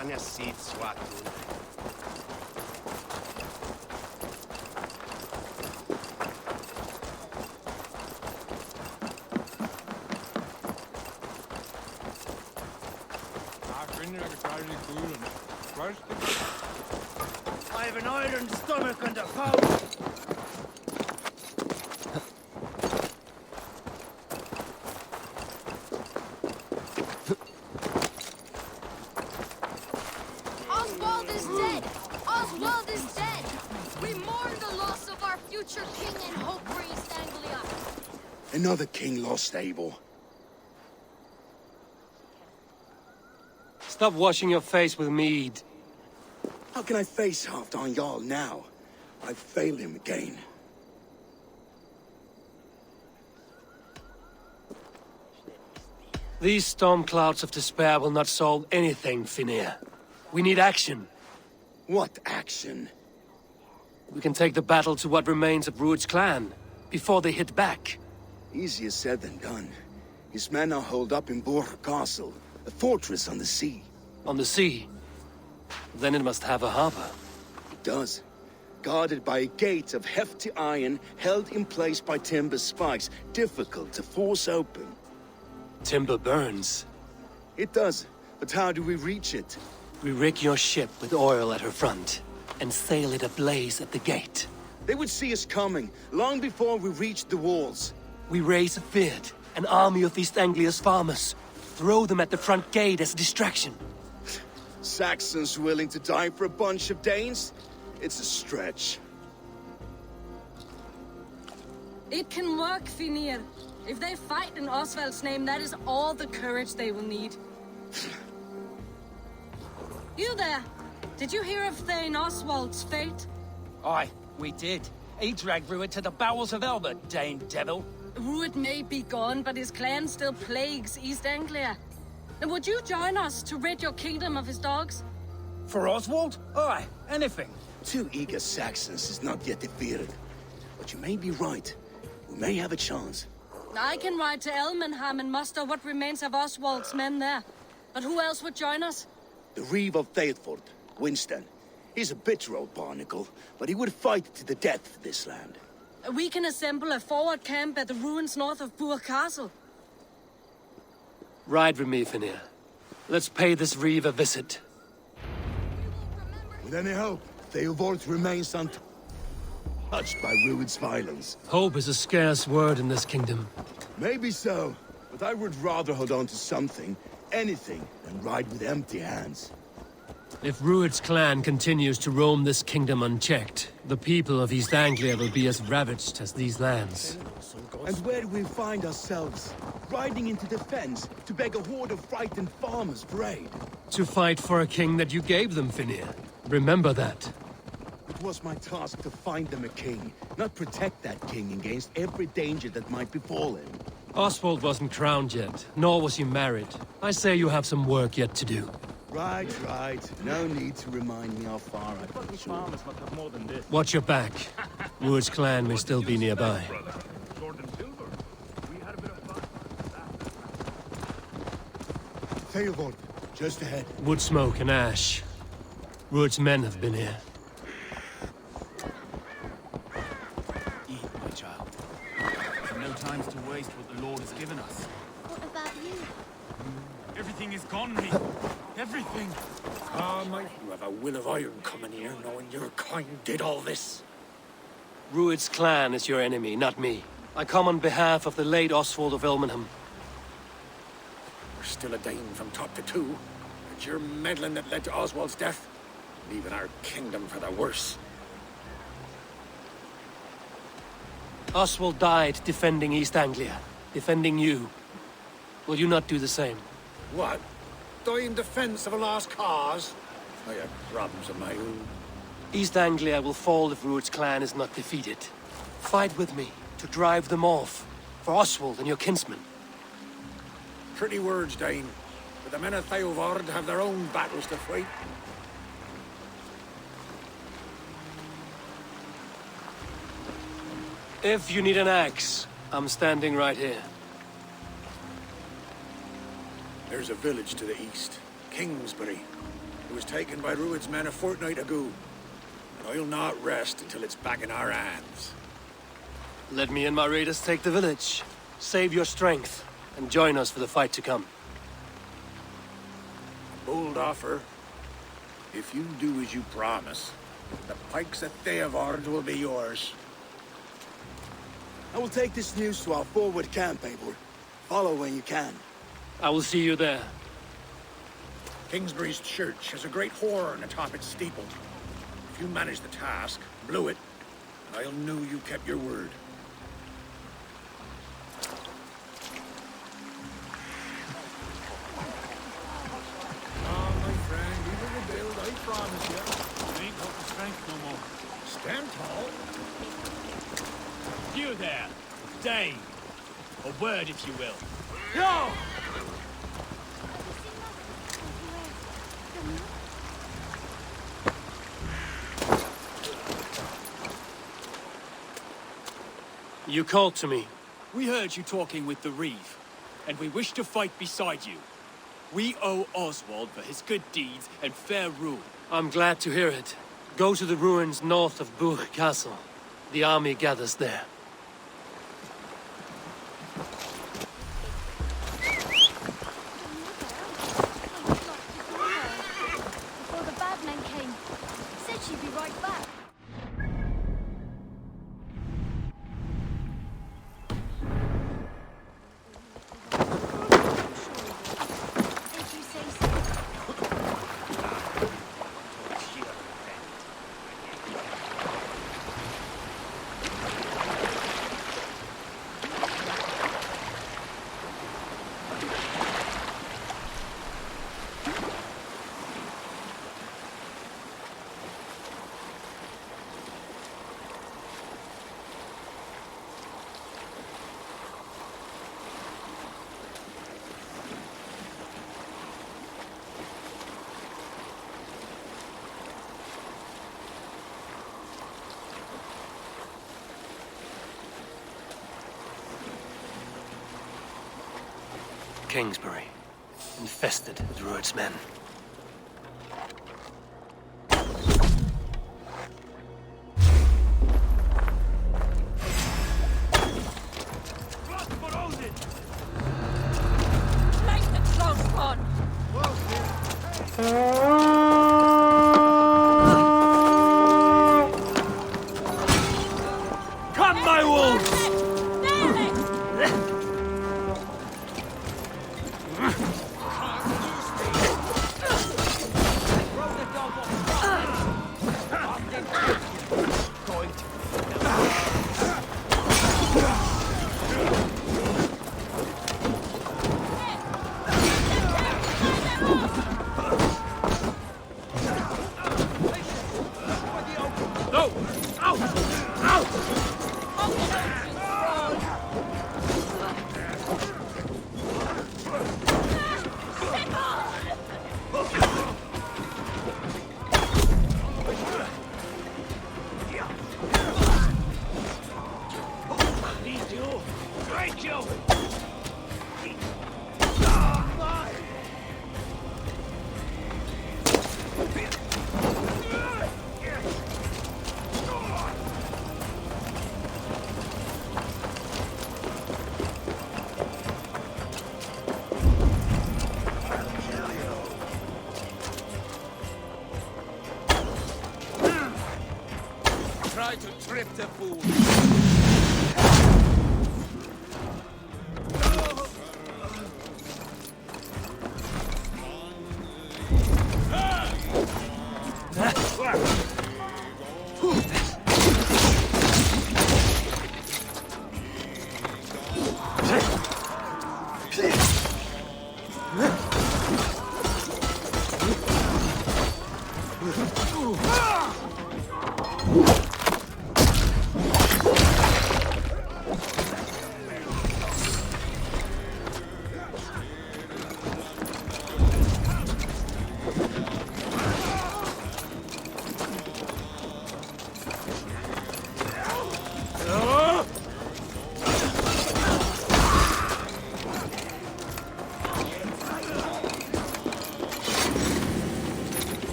Anja sieht swatun. I have an iron stomach and a house. Oswald is dead! Oswald is dead! We mourn the loss of our future king and hope for East Anglia. Another king lost, Abel. Stop washing your face with mead. How can I face Halfdan Jarl now? I failed him again. These storm clouds of despair will not solve anything, Finir. We need action. What action? We can take the battle to what remains of Rued's clan, before they hit back. Easier said than done. His men are holed up in Borg Castle, a fortress on the sea. On the sea? Then it must have a harbor. It does. Guarded by a gate of hefty iron, held in place by timber spikes, difficult to force open. Timber burns. It does, but how do we reach it? We rig your ship with oil at her front, and sail it ablaze at the gate. They would see us coming, long before we reached the walls. We raise a Fyrd, an army of East Anglia's farmers. Throw them at the front gate as a distraction. Saxons willing to die for a bunch of Danes? It's a stretch. It can work, Finir. If they fight in Oswald's name, that is all the courage they will need. You there! Did you hear of Thane Oswald's fate? Aye, we did. He dragged Rued to the bowels of Elba, Dane devil. Rued may be gone, but his clan still plagues East Anglia. And would you join us to rid your kingdom of his dogs? For Oswald? Aye, anything. 2 eager Saxons is not yet defeated. But you may be right. We may have a chance. I can ride to Elmenham and muster what remains of Oswald's men there. But who else would join us? The Reeve of Thetford, Winston. He's a bitter old barnacle, but he would fight to the death for this land. We can assemble a forward camp at the ruins north of Burg Castle. Ride with me, Finir. Let's pay this Reeve a visit. With any hope, Theodort remains untouched by Rued's violence. Hope is a scarce word in this kingdom. Maybe so, but I would rather hold on to something, anything, than ride with empty hands. If Rued's clan continues to roam this kingdom unchecked, the people of East Anglia will be as ravaged as these lands. And where do we find ourselves? Riding into defense to beg a horde of frightened farmers for aid. To fight for a king that you gave them, Finir. Remember that. It was my task to find them a king, not protect that king against every danger that might befall him. Oswald wasn't crowned yet, nor was he married. I say you have some work yet to do. Right. No need to remind me how far I've come. Watch your back. Rued's clan may still be nearby. Theobald, just ahead. Wood smoke and ash. Rued's men have been here. Eat, my child. No time to waste what the Lord has given us. What about you? Everything is gone, me. Everything. Ah, might you have a will of iron coming here, knowing your kind did all this? Rued's clan is your enemy, not me. I come on behalf of the late Oswald of Elmenham. We're still a Dane from top to two. It's your meddling that led to Oswald's death, leaving our kingdom for the worse. Oswald died defending East Anglia, defending you. Will you not do the same? What? Die in defense of a lost cause? I have problems of my own. East Anglia will fall if Rued's clan is not defeated. Fight with me to drive them off, for Oswald and your kinsmen. Pretty words, Dane. But the men of Theodord have their own battles to fight. If you need an axe, I'm standing right here. There's a village to the east, Kingsbury. It was taken by Rued's men a fortnight ago. And I'll not rest until it's back in our hands. Let me and my raiders take the village. Save your strength, and join us for the fight to come. Bold offer. If you do as you promise, the pikes at Theavard will be yours. I will take this news to our forward camp, Eivor. Follow when you can. I will see you there. Kingsbury's church has a great horn atop its steeple. If you manage the task, blew it, I'll know you kept your word. Oh, my friend, you will rebuild, I promise you. You ain't got the strength no more. Stand tall. You there, Dane. A word, if you will. No! You called to me. We heard you talking with the Reeve, and we wish to fight beside you. We owe Oswald for his good deeds and fair rule. I'm glad to hear it. Go to the ruins north of Burg Castle. The army gathers there. Before the bad men came. Said she'd be right back. Did you say so? Kingsbury, infested with Rued's men. Like the close one! Come, my wolves! Try to trip the fool.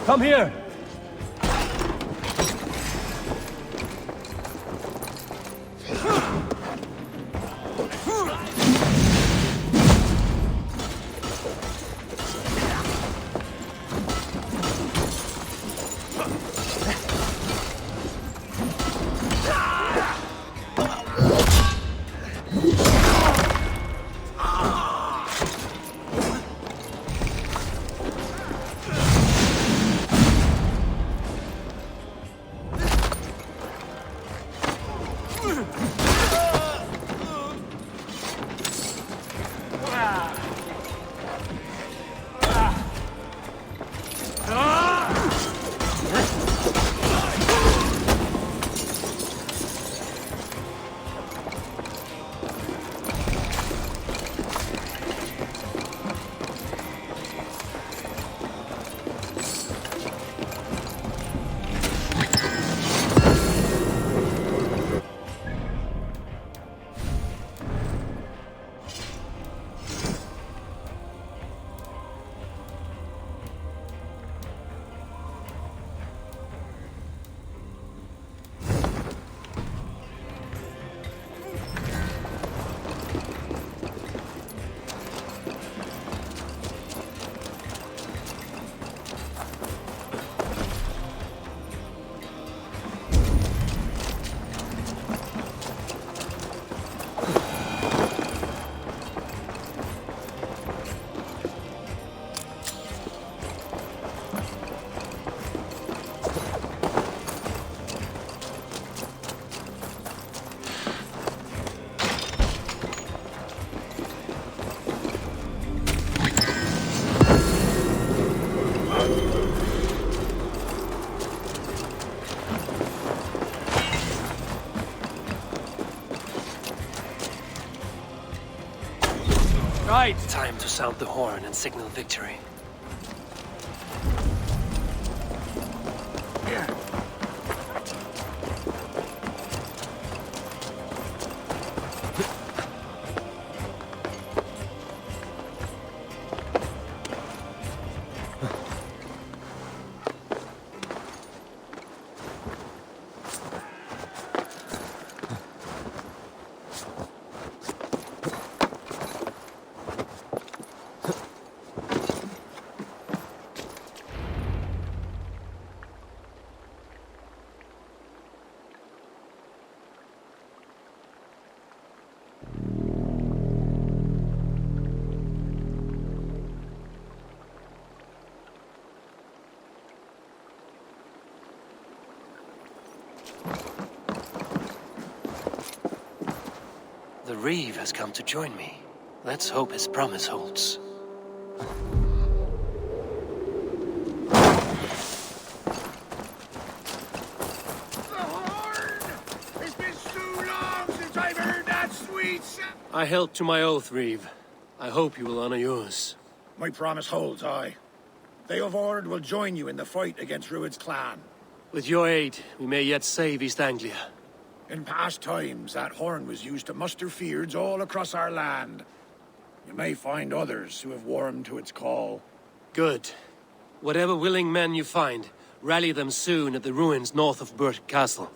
Come here! Right! Time to sound the horn and signal victory. The Reeve has come to join me. Let's hope his promise holds. It's been so long since I've heard that sweet sound. I held to my oath, Reeve. I hope you will honor yours. My promise holds, aye. They of Ord will join you in the fight against Rued's clan. With your aid, we may yet save East Anglia. In past times, that horn was used to muster feards all across our land. You may find others who have warmed to its call. Good. Whatever willing men you find, rally them soon at the ruins north of Burt Castle.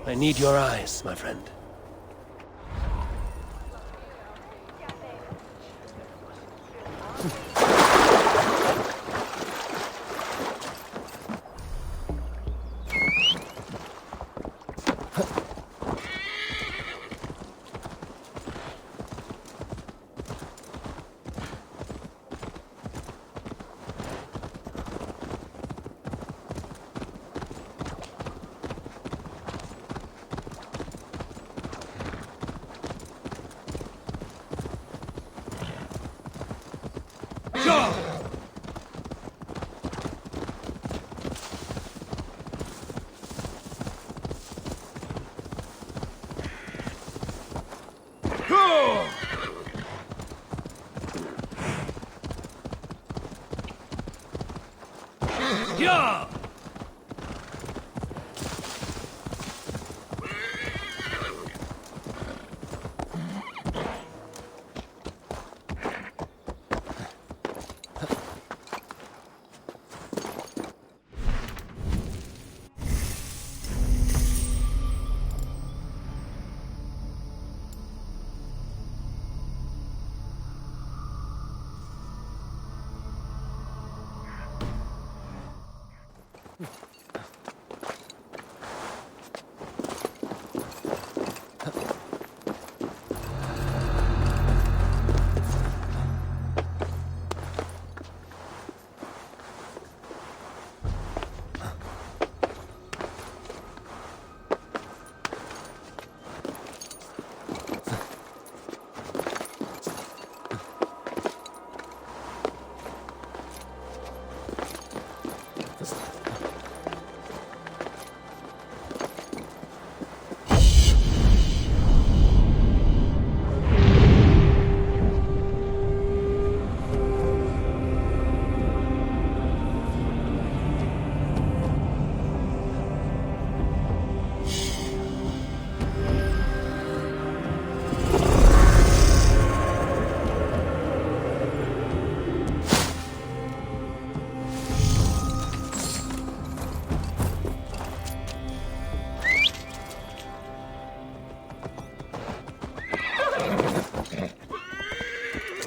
I need your eyes, my friend. Yeah!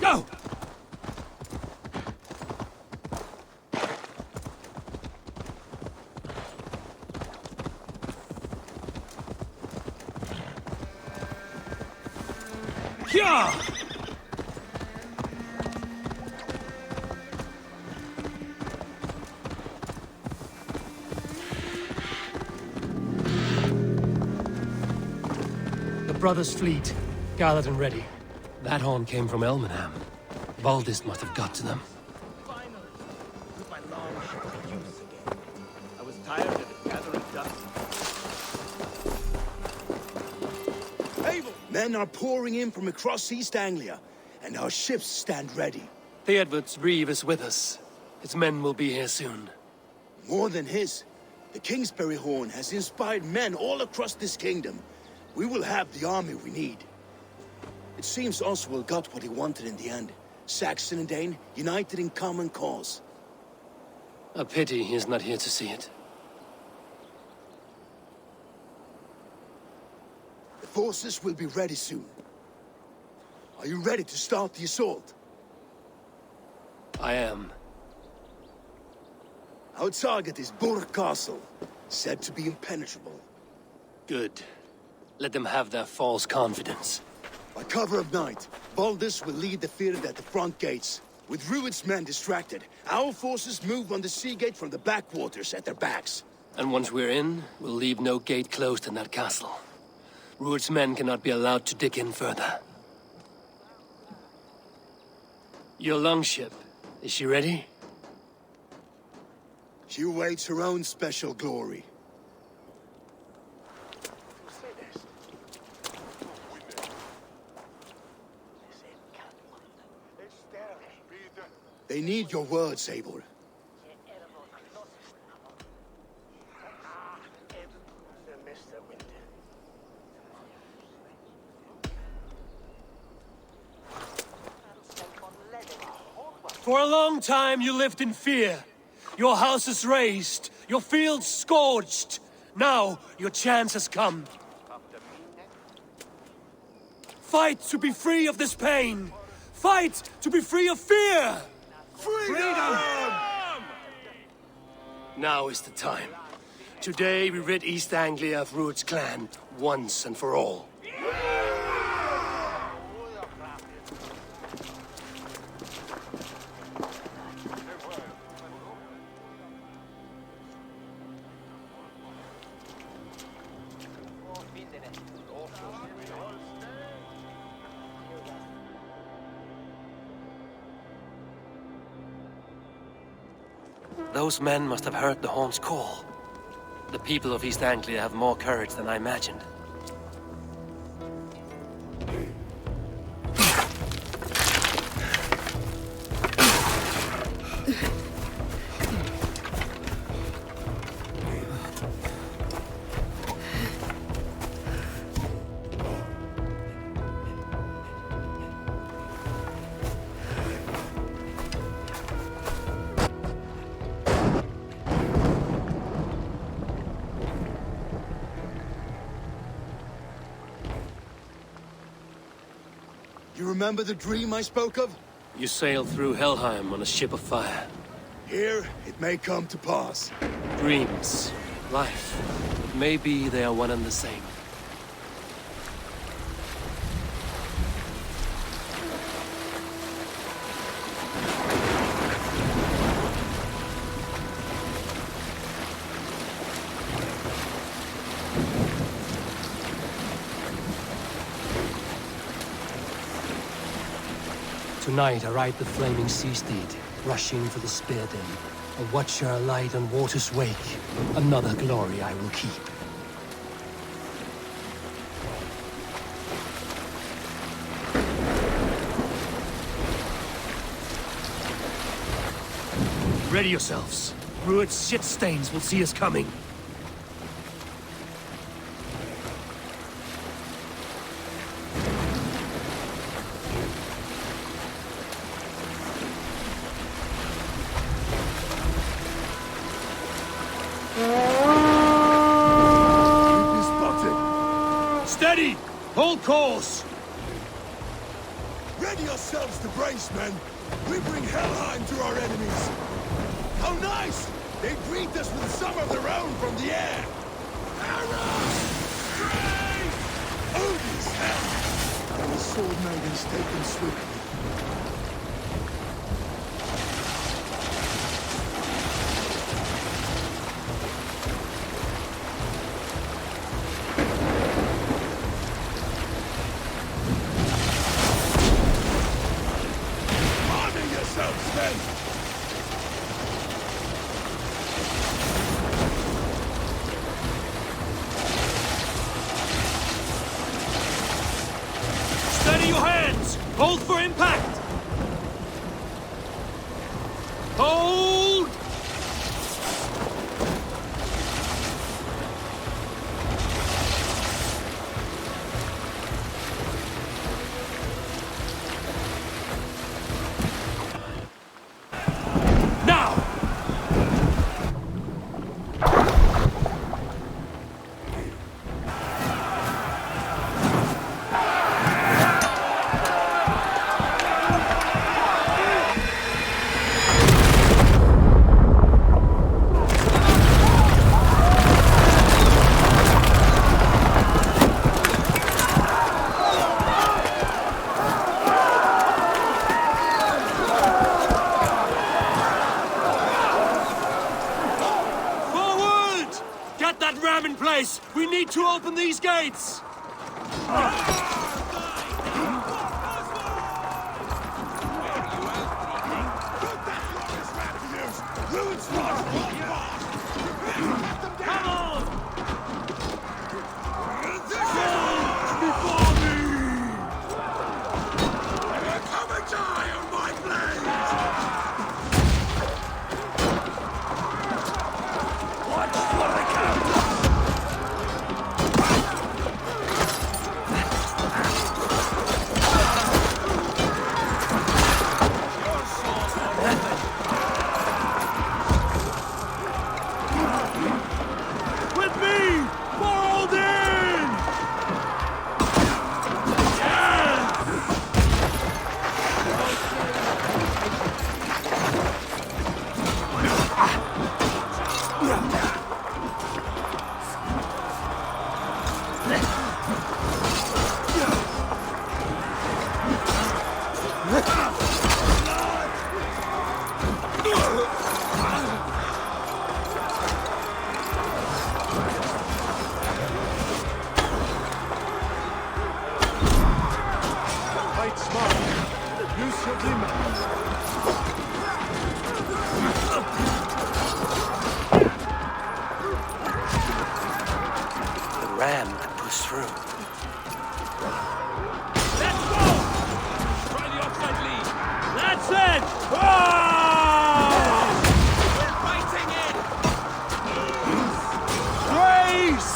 Go! Yeah! The brothers' fleet, gathered and ready. That horn came from Elmenham. Valdis must have got to them. Finally, put my long ship to use again. I was tired of it gathering dust. Abel! Men are pouring in from across East Anglia, and our ships stand ready. Theodward's reeve is with us. His men will be here soon. More than his, the Kingsbury Horn has inspired men all across this kingdom. We will have the army we need. It seems Oswald got what he wanted in the end. Saxon and Dane, united in common cause. A pity he is not here to see it. The forces will be ready soon. Are you ready to start the assault? I am. Our target is Burg Castle, said to be impenetrable. Good. Let them have their false confidence. By cover of night, Valdis will lead the field at the front gates. With Rued's men distracted, our forces move on the sea gate from the backwaters at their backs. And once we're in, we'll leave no gate closed in that castle. Rued's men cannot be allowed to dig in further. Your longship, is she ready? She awaits her own special glory. They need your words, Abel. For a long time you lived in fear. Your houses razed, your fields scorched. Now your chance has come. Fight to be free of this pain. Fight to be free of fear. Freedom! Now is the time. Today we rid East Anglia of Rued's clan, once and for all. Those men must have heard the horn's call. The people of East Anglia have more courage than I imagined. remember the dream I spoke of? You sailed through Helheim on a ship of fire. Here, it may come to pass. Dreams, life, maybe they are one and the same. Tonight I ride the flaming sea steed, rushing for the spear den. A watcher alight on water's wake. Another glory I will keep. Ready yourselves. Rued's shit stains will see us coming. Steady! Hold course! Ready yourselves to brace, men! We bring Helheim to our enemies! How nice! They greet us with some of their own from the air! Arrows! Strafe! Odin's hell! And the sword maidens take them swiftly. Steady your hands! Hold for impact! Hold! Now! In place! We need to open these gates! Ram could push through. Let's go! Try the offside lead. That's it! We're fighting it! Grace!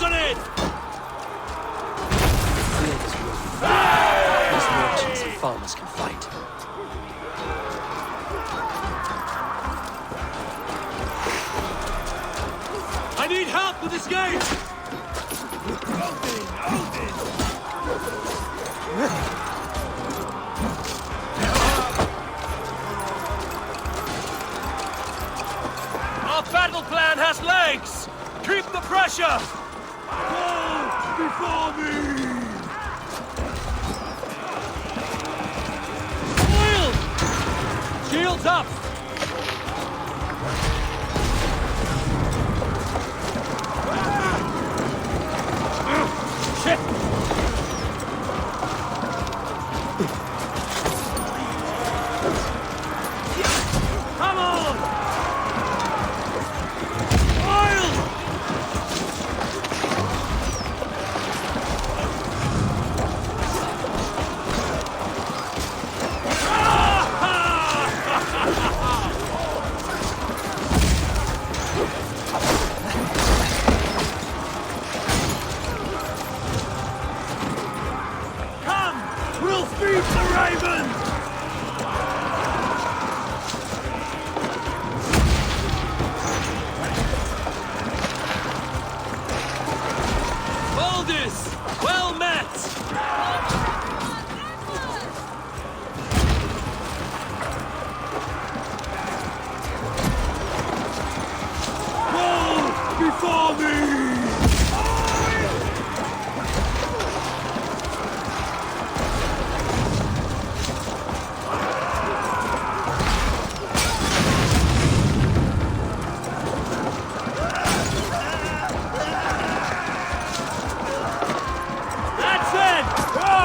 on it! Field is worth. These merchants and farmers can fight. I need help with this gate! Our battle plan has legs! Keep the pressure! Go before me! Oil! Shields up! Shit! Come on! Oil! Come! We'll feed the ravens! Baldus! Well met! Go before me! That's it! Ah!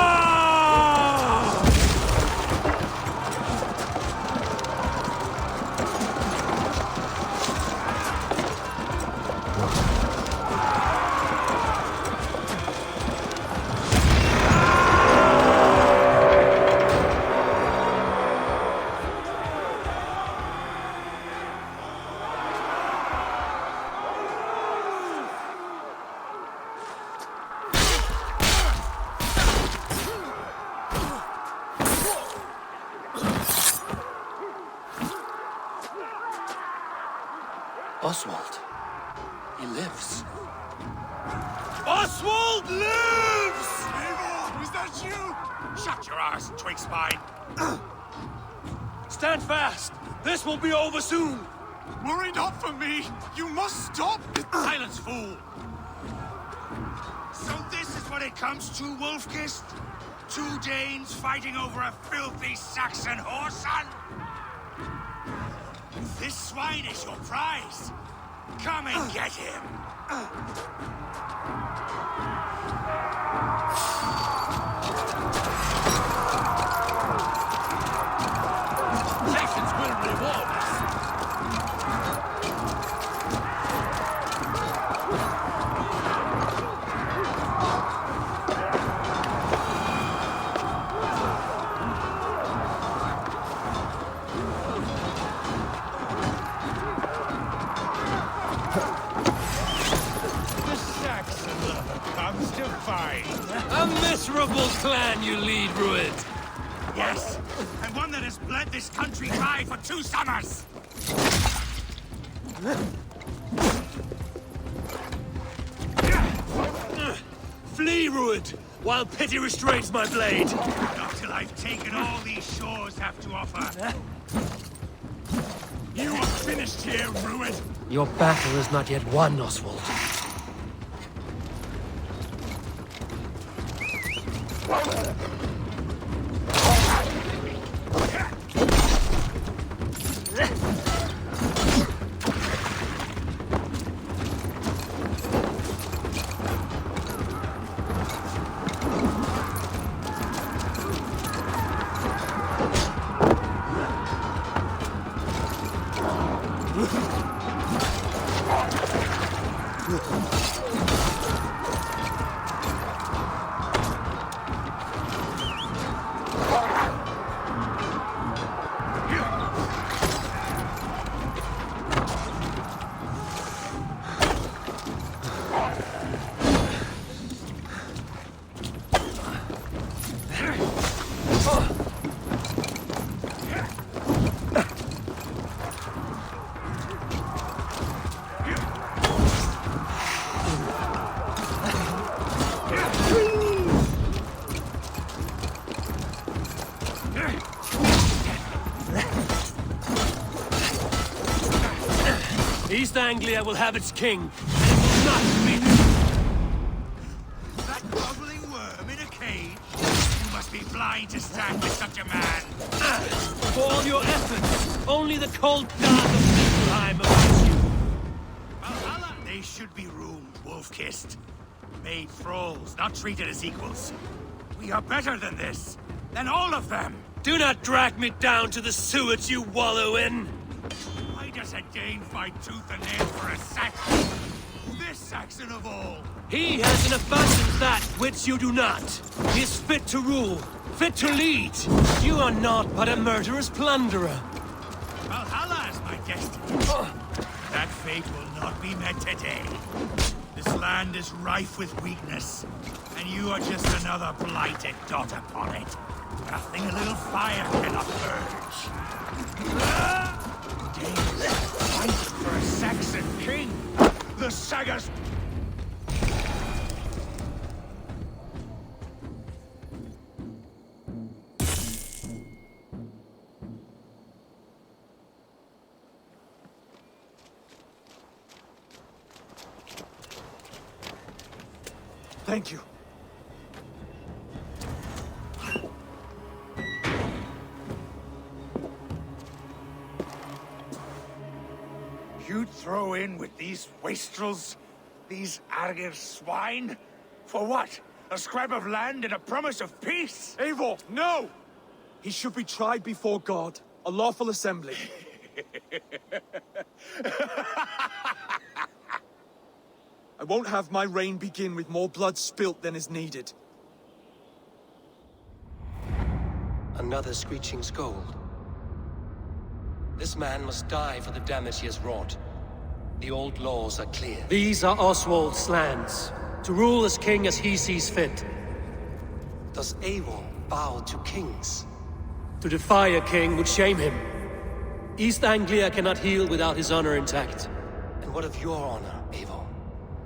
Oswald. He lives. Oswald lives! Eivor, was that you? Shut your ass, twig spine. Stand fast! This will be over soon! Worry not for me. You must stop. Silence, fool! So this is what it comes to, Wolfkist? Two Danes fighting over a filthy Saxon whoreson? This swine is your prize. Come and get him. Patience will reward us! The Saxon lover comes to fight. A miserable clan you lead, Rued! Yes, and one that has bled this country dry for 2 summers. Flee, Rued, while pity restrains my blade! Not till I've taken all these shores have to offer. You are finished here, Rued. Your battle is not yet won, Oswald. East Anglia will have its king, and it will not be... That bubbling worm in a cage? You must be blind to stand with such a man. For all your efforts, only the cold dark of Niflheim awaits you. Valhalla! They should be ruled, wolf-kissed. Made thralls, not treated as equals. We are better than this. Than all of them. Do not drag me down to the sewage you wallow in. Why does a Dane fight tooth and nail for a Saxon? This Saxon of all. He has in abundance that which you do not. He is fit to rule, fit to lead. You are naught but a murderous plunderer. Valhalla is my destiny. That fate will not be met today. This land is rife with weakness, and you are just another blighted dot upon it. Nothing a little fire cannot purge. Danes fighting for a Saxon king. The sagas. Thank you. You'd throw in with these wastrels? These Argir swine? For what? A scrap of land and a promise of peace? Eivor, no! He should be tried before God, a lawful assembly. I won't have my reign begin with more blood spilt than is needed. Another screeching scold. This man must die for the damage he has wrought. The old laws are clear. These are Oswald's lands, to rule as king as he sees fit. Does Eivor bow to kings? To defy a king would shame him. East Anglia cannot heal without his honor intact. And what of your honor, Eivor?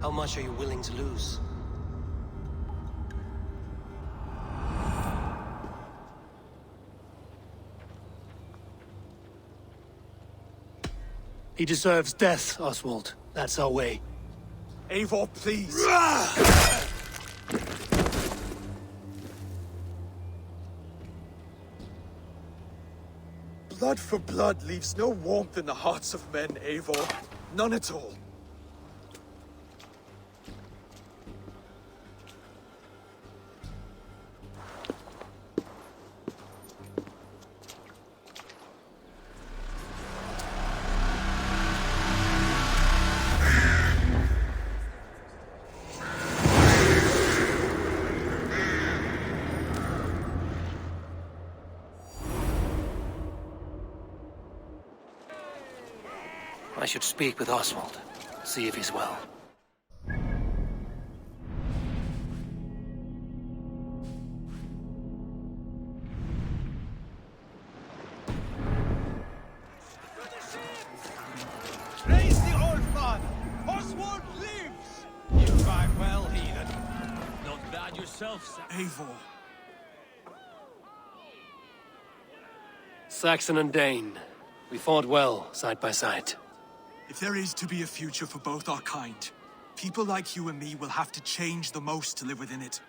How much are you willing to lose? He deserves death, Oswald. That's our way. Eivor, please. Blood for blood leaves no warmth in the hearts of men, Eivor. None at all. I should speak with Oswald. See if he's well. Praise the old father! Oswald lives! You fight well, heathen. Not bad yourself, Eivor. Saxon and Dane. We fought well, side by side. If there is to be a future for both our kind, people like you and me will have to change the most to live within it.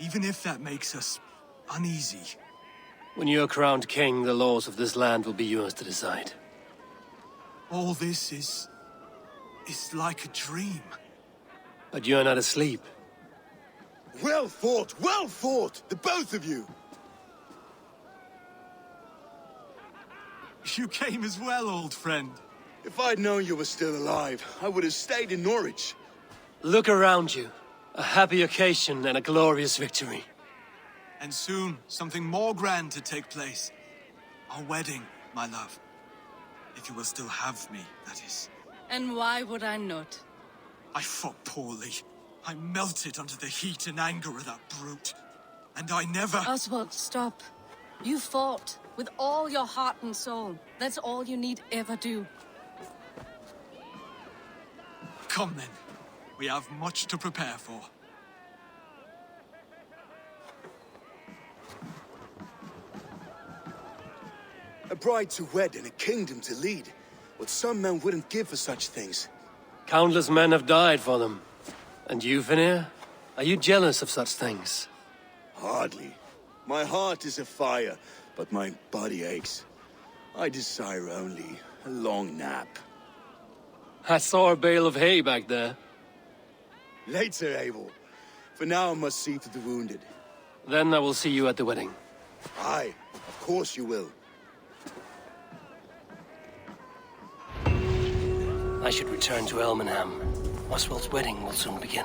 Even if that makes us uneasy. When you're crowned king, the laws of this land will be yours to decide. All this is like a dream. But you're not asleep. Well fought, the both of you! You came as well, old friend. If I'd known you were still alive, I would have stayed in Norwich. Look around you. A happy occasion and a glorious victory. And soon, something more grand to take place. Our wedding, my love. If you will still have me, that is. And why would I not? I fought poorly. I melted under the heat and anger of that brute. And I never... Oswald, stop. You fought with all your heart and soul. That's all you need ever do. Come then. We have much to prepare for. A bride to wed and a kingdom to lead. what some men wouldn't give for such things. Countless men have died for them. And you, Vanir? Are you jealous of such things? Hardly. My heart is afire, but my body aches. I desire only a long nap. I saw a bale of hay back there. Later, Abel. For now, I must see to the wounded. Then I will see you at the wedding. Aye, of course you will. I should return to Elmenham. Oswald's wedding will soon begin.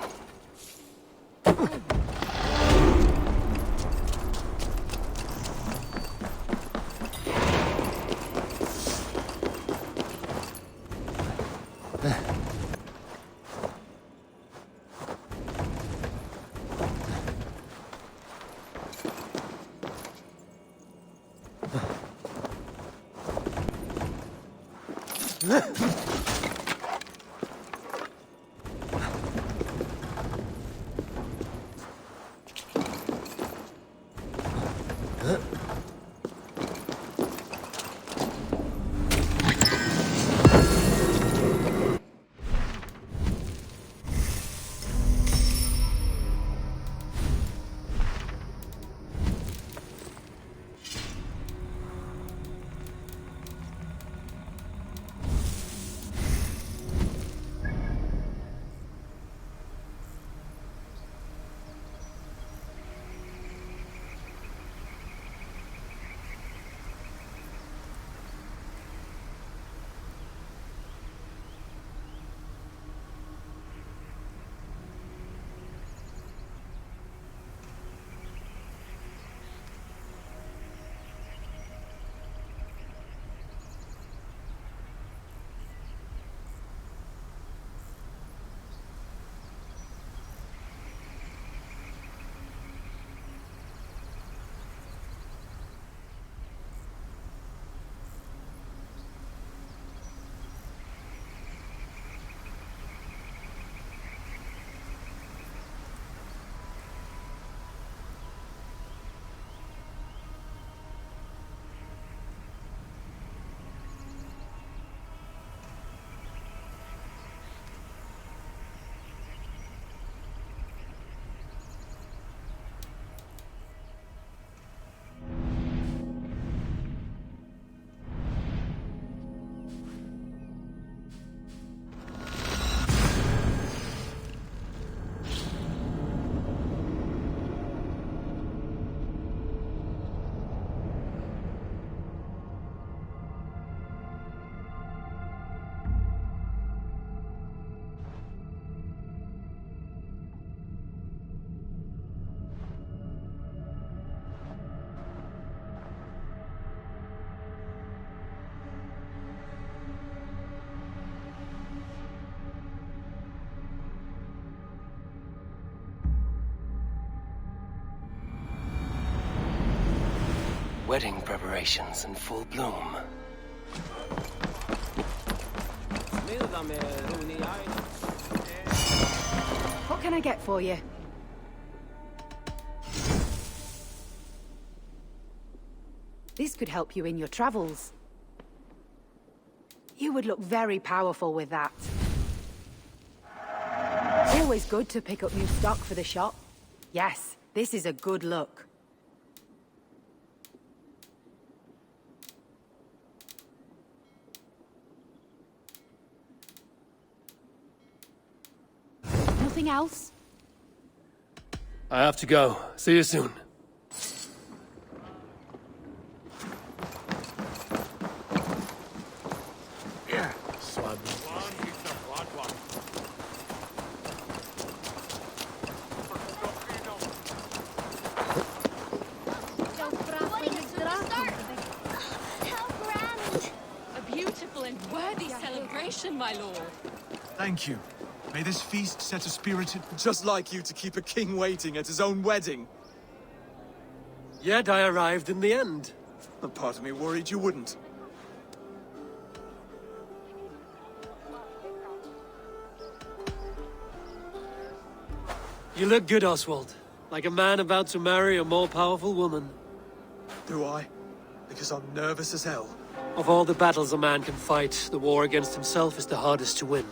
Wedding preparations in full bloom. What can I get for you? This could help you in your travels. You would look very powerful with that. Always good to pick up new stock for the shop. Yes, this is a good look. Nothing else? I have to go. See you soon. My lord. Thank you. May this feast set a spirited... Just like you to keep a king waiting at his own wedding. Yet I arrived in the end. A part of me worried you wouldn't. You look good, Oswald. Like a man about to marry a more powerful woman. Do I? Because I'm nervous as hell. Of all the battles a man can fight, the war against himself is the hardest to win.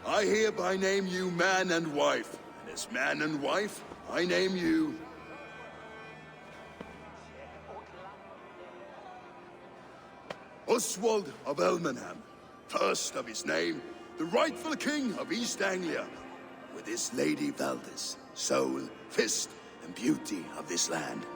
I hereby name you man and wife. And as man and wife, I name you... Oswald of Elmenham, first of his name, the rightful king of East Anglia, with his lady Valdis, soul, fist, and beauty of this land.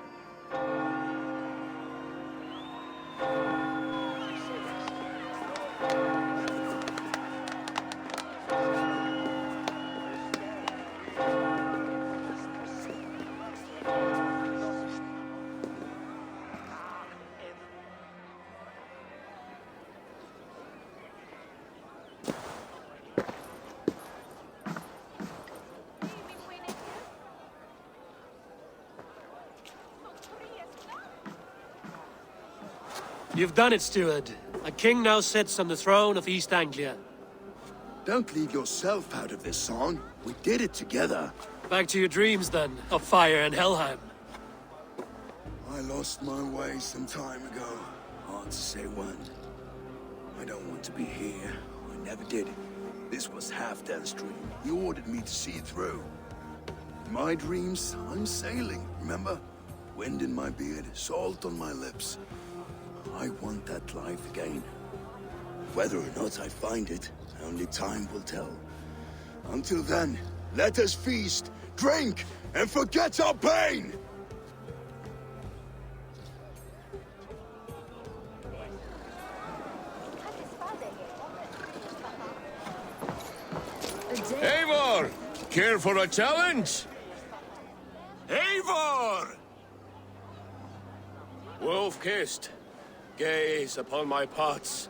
You've done it, steward. A king now sits on the throne of East Anglia. Don't leave yourself out of this song. We did it together. Back to your dreams, then, of fire and Helheim. I lost my way some time ago. Hard to say when. I don't want to be here. I never did. This was Halfdan's dream. He ordered me to see it through. In my dreams, I'm sailing, remember? Wind in my beard, salt on my lips. I want that life again. Whether or not I find it, only time will tell. Until then, let us feast, drink, and forget our pain! Eivor! Care for a challenge? Eivor! Wolf-kissed, gaze upon my pots.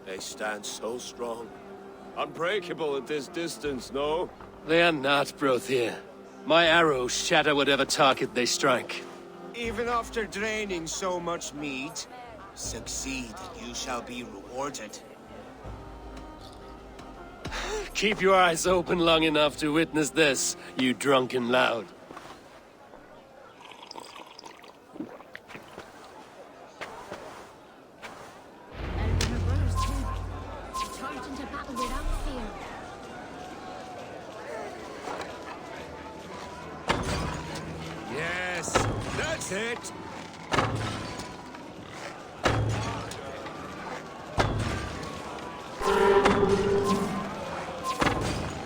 They stand so strong. Unbreakable at this distance, no? They are not, Brothir. My arrows shatter whatever target they strike. Even after draining so much meat, succeed and you shall be rewarded. Keep your eyes open long enough to witness this, you drunken loud. Yes, that's it!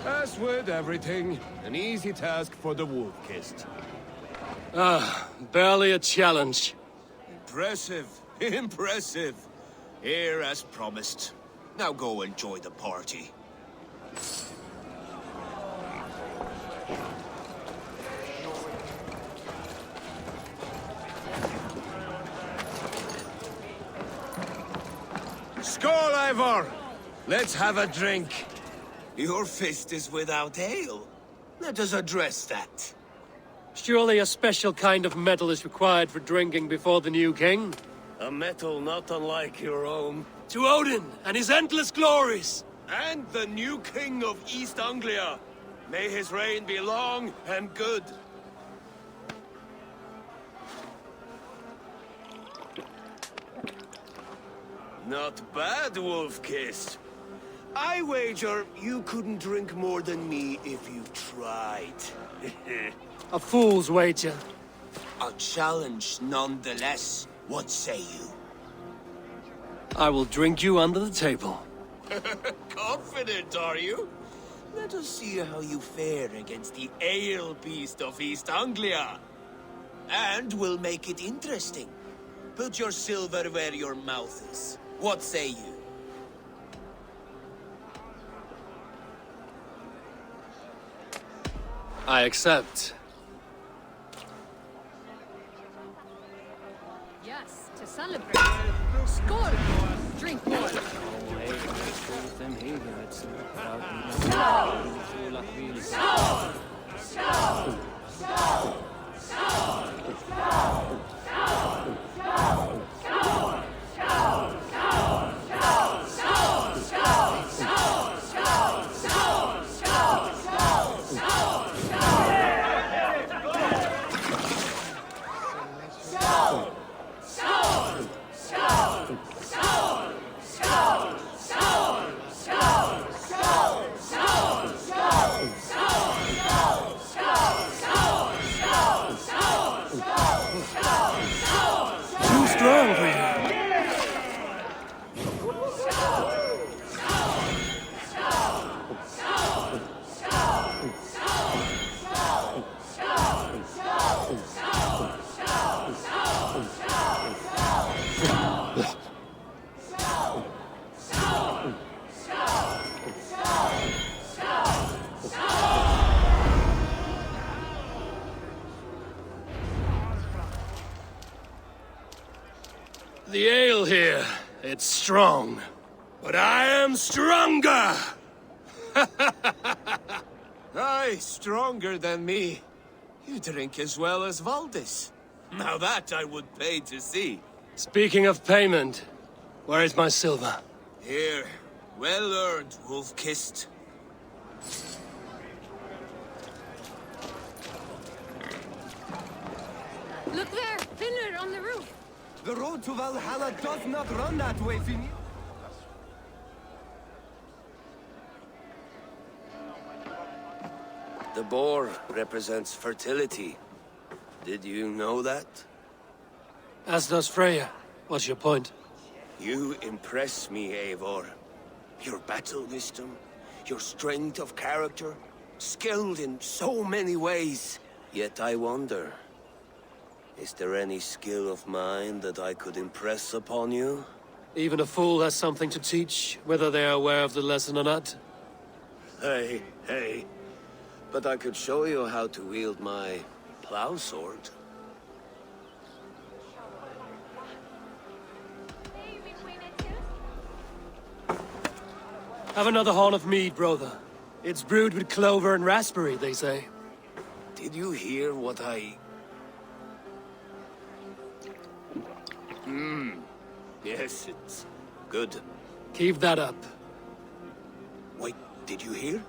As with everything, an easy task for the wolf-kissed. Barely a challenge. Impressive, impressive. Here as promised. Now go enjoy the party. Skål, Ivor! Let's have a drink. Your fist is without ale. Let us address that. Surely a special kind of metal is required for drinking before the new king? A metal not unlike your own. To Odin and his endless glories! And the new king of East Anglia. May his reign be long and good. Not bad, Wolf-Kissed. I wager you couldn't drink more than me if you tried. A fool's wager. A challenge nonetheless. What say you? I will drink you under the table. Confident, are you? Let us see how you fare against the ale beast of East Anglia. And we'll make it interesting. Put your silver where your mouth is. What say you? I accept. Yes, to celebrate. Skål! Drink more. Too strong for you. The ale here, it's strong. But I am stronger! Aye, stronger than me. You drink as well as Valdis. Now that I would pay to see. Speaking of payment, where is my silver? Here, well earned, Wolf-Kissed. Look there, pillar on the roof. The road to Valhalla does not run that way, Fini. The boar represents fertility. Did you know that? As does Freya. What's your point? You impress me, Eivor. Your battle wisdom, your strength of character, skilled in so many ways. Yet I wonder, is there any skill of mine that I could impress upon you? Even a fool has something to teach, whether they are aware of the lesson or not. Hey. But I could show you how to wield my plow sword. Have another horn of mead, brother. It's brewed with clover and raspberry, they say. Did you hear what I... Yes, it's good. Keep that up. Wait, did you hear?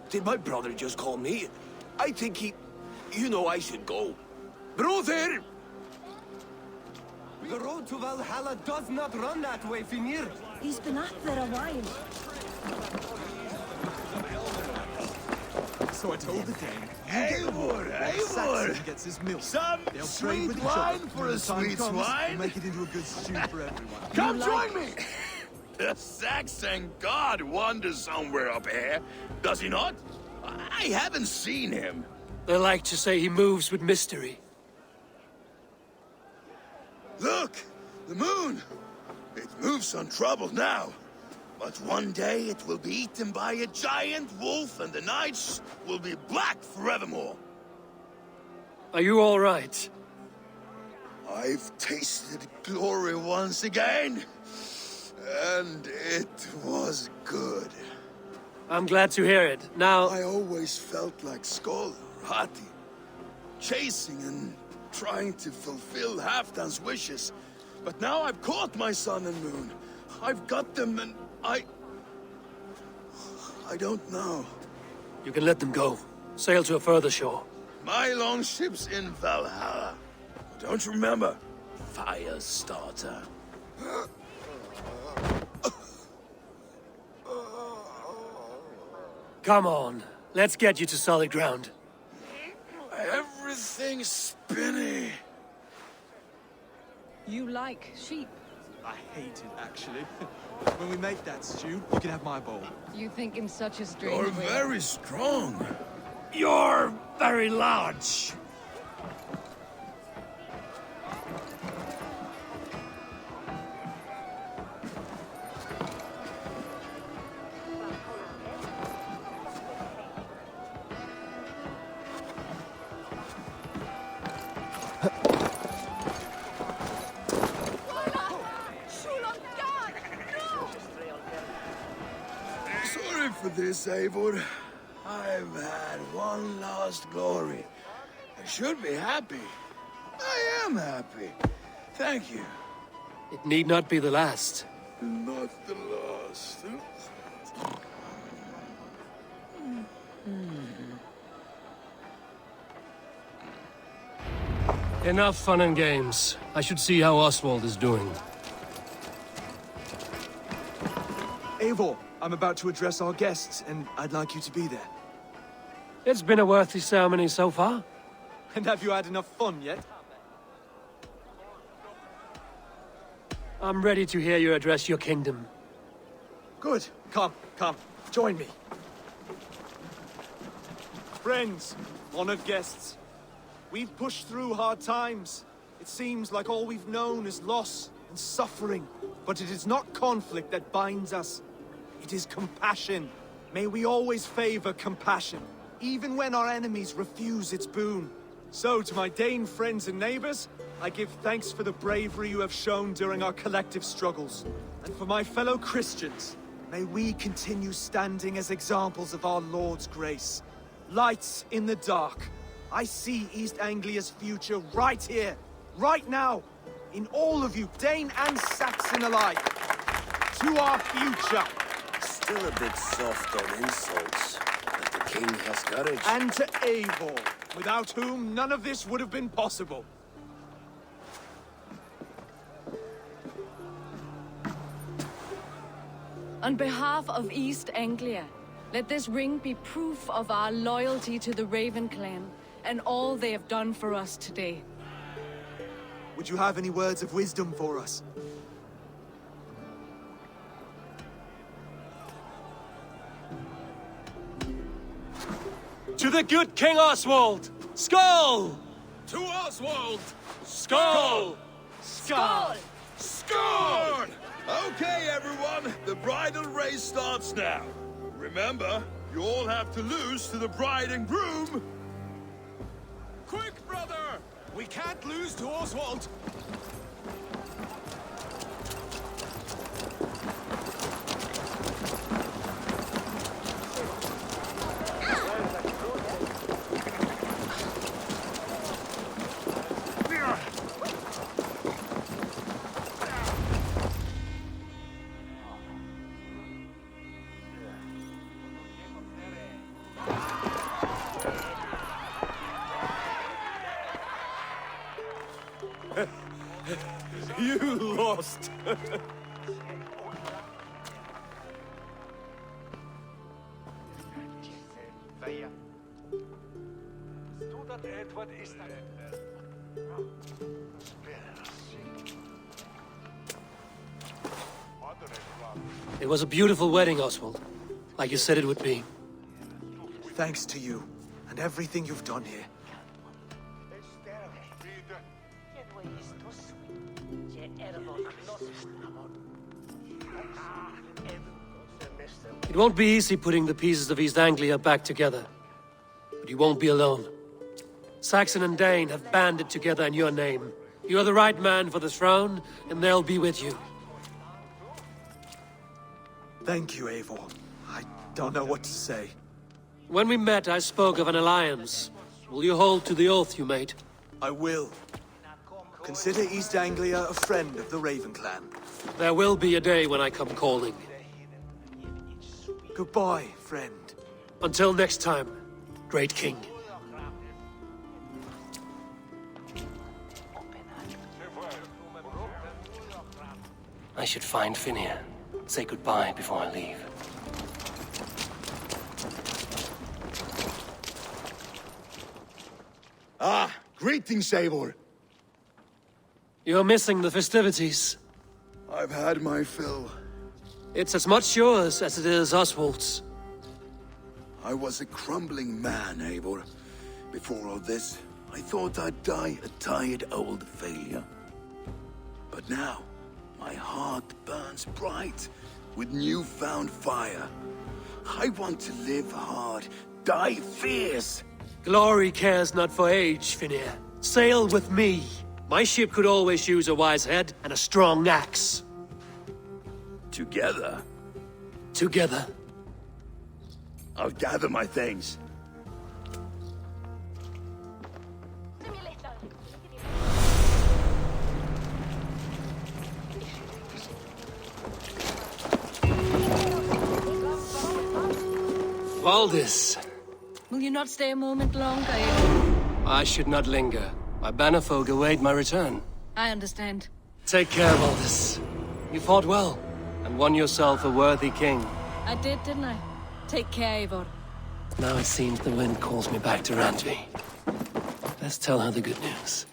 Did my brother just call me? I think he... You know I should go. Brother! The road to Valhalla does not run that way, Finir. He's been up there a while. So I told the gang, Eivor! Saxon gets his milk. Some They'll trade sweet with each wine other. for When a the time sweet comes, wine? we'll make it into a good stew for everyone. Come join me! The Saxon god wanders somewhere up here, does he not? I haven't seen him. They like to say he moves with mystery. Look! The moon! It moves untroubled now. But one day it will be eaten by a giant wolf and the nights will be black forevermore. Are you all right? I've tasted glory once again, and it was good. I'm glad to hear it. Now... I always felt like Skoll, Hati, chasing and trying to fulfill Halfdan's wishes. But now I've caught my sun and moon. I've got them and I don't know. You can let them go. Sail to a further shore. My longship's in Valhalla. Don't you remember? Firestarter. Come on. Let's get you to solid ground. Everything's spinny. You like sheep. I hate it, actually. When we make that stew, you can have my bowl. You think in such a strange You're way. very strong. You're very large. Sorry for this, Eivor. I've had one last glory. I should be happy. I am happy. Thank you. It need not be the last. Not the last. Enough fun and games. I should see how Oswald is doing. Eivor, I'm about to address our guests, and I'd like you to be there. It's been a worthy ceremony so far. And have you had enough fun yet? I'm ready to hear you address your kingdom. Good. Come, join me. Friends, honored guests, we've pushed through hard times. It seems like all we've known is loss and suffering. But it is not conflict that binds us. It is compassion. May we always favor compassion, even when our enemies refuse its boon. So, to my Dane friends and neighbors, I give thanks for the bravery you have shown during our collective struggles. And for my fellow Christians, may we continue standing as examples of our Lord's grace. Lights in the dark. I see East Anglia's future right here, right now, in all of you, Dane and Saxon alike. To our future. Still a bit soft on insults, but the king has courage. And to Eivor, without whom none of this would have been possible. On behalf of East Anglia, let this ring be proof of our loyalty to the Raven clan and all they have done for us today. Would you have any words of wisdom for us? To the good King Oswald! Skull! To Oswald! Skull! Skål! Score! Okay, everyone, the bridal race starts now. Remember, you all have to lose to the bride and groom. Quick, brother! We can't lose to Oswald! You lost! It was a beautiful wedding, Oswald. Like you said it would be. Thanks to you, and everything you've done here. It won't be easy putting the pieces of East Anglia back together. But you won't be alone. Saxon and Dane have banded together in your name. You're the right man for the throne, and they'll be with you. Thank you, Eivor. I don't know what to say. When we met, I spoke of an alliance. Will you hold to the oath you made? I will. Consider East Anglia a friend of the Raven clan. There will be a day when I come calling. Goodbye, friend. Until next time, Great King. I should find Finir. Say goodbye before I leave. Ah, greetings, Eivor. You're missing the festivities. I've had my fill. It's as much yours as it is Oswald's. I was a crumbling man, Eivor. Before all this, I thought I'd die a tired old failure. But now, my heart burns bright with newfound fire. I want to live hard, die fierce. Glory cares not for age, Finir. Sail with me. My ship could always use a wise head and a strong axe. Together? Together. I'll gather my things. Valdis. Will you not stay a moment longer? I should not linger. My bannerfolk await my return. I understand. Take care, Valdis. You fought well, and won yourself a worthy king. I did, didn't I? Take care, Eivor. Now it seems the wind calls me back to Randvi. Let's tell her the good news.